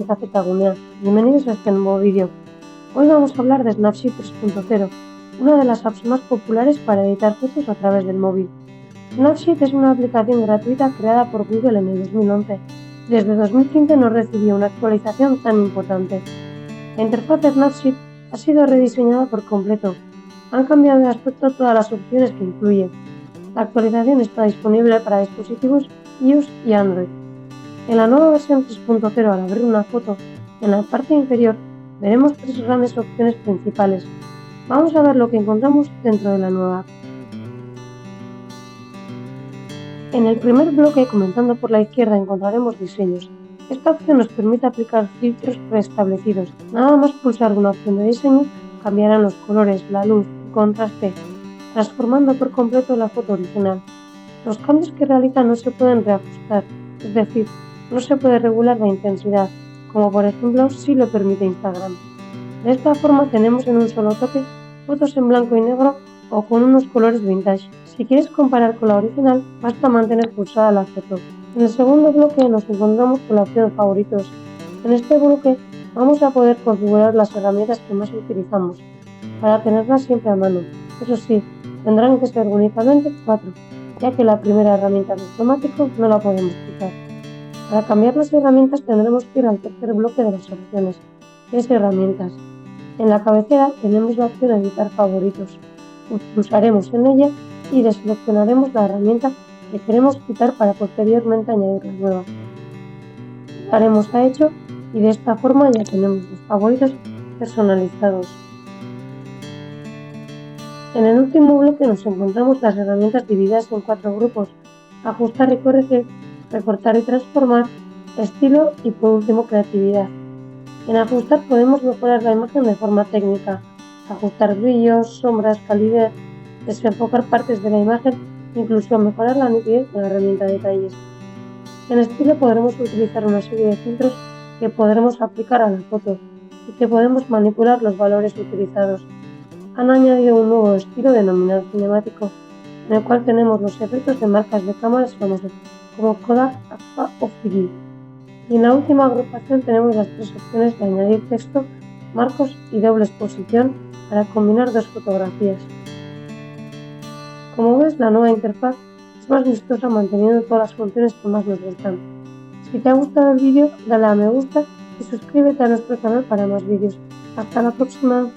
de Café Tagunea. Bienvenidos a este nuevo vídeo. Hoy vamos a hablar de Snapseed 3.0, una de las apps más populares para editar fotos a través del móvil. Snapseed es una aplicación gratuita creada por Google en el 2011. Desde 2015 no recibió una actualización tan importante. La interfaz de Snapseed ha sido rediseñada por completo. Han cambiado de aspecto todas las opciones que incluye. La actualización está disponible para dispositivos iOS y Android. En la nueva versión 3.0, al abrir una foto, en la parte inferior veremos tres grandes opciones principales. Vamos a ver lo que encontramos dentro de la nueva app. En el primer bloque, comenzando por la izquierda, encontraremos diseños. Esta opción nos permite aplicar filtros preestablecidos. Nada más pulsar una opción de diseño, cambiarán los colores, la luz, el contraste, transformando por completo la foto original. Los cambios que realiza no se pueden reajustar, es decir, no se puede regular la intensidad, como por ejemplo si lo permite Instagram. De esta forma tenemos en un solo toque fotos en blanco y negro o con unos colores vintage. Si quieres comparar con la original, basta mantener pulsada la foto. En el segundo bloque nos encontramos con la opción favoritos. En este bloque vamos a poder configurar las herramientas que más utilizamos, para tenerlas siempre a mano. Eso sí, tendrán que ser únicamente 4, ya que la primera herramienta de automático no la podemos quitar. Para cambiar las herramientas tendremos que ir al tercer bloque de las opciones, que es herramientas. En la cabecera tenemos la opción editar favoritos. Pulsaremos en ella y deseleccionaremos la herramienta que queremos quitar para posteriormente añadir la nueva. Daremos a hecho y de esta forma ya tenemos los favoritos personalizados. En el último bloque nos encontramos las herramientas divididas en 4 grupos: ajustar y corregir, recortar y transformar, estilo y por último creatividad. En ajustar podemos mejorar la imagen de forma técnica, ajustar brillos, sombras, calidez, desenfocar partes de la imagen, incluso mejorar la nitidez con la herramienta detalles. En estilo podremos utilizar una serie de filtros que podremos aplicar a la foto y que podemos manipular los valores utilizados. Han añadido un nuevo estilo denominado cinemático, en el cual tenemos los efectos de marcas de cámaras famosas como Kodak, Agfa o Fuji. Y en la última agrupación tenemos las tres opciones de añadir texto, marcos y doble exposición para combinar dos fotografías. Como ves, la nueva interfaz es más vistosa manteniendo todas las funciones que más nos gustan. Si te ha gustado el vídeo, dale a me gusta y suscríbete a nuestro canal para más vídeos. Hasta la próxima.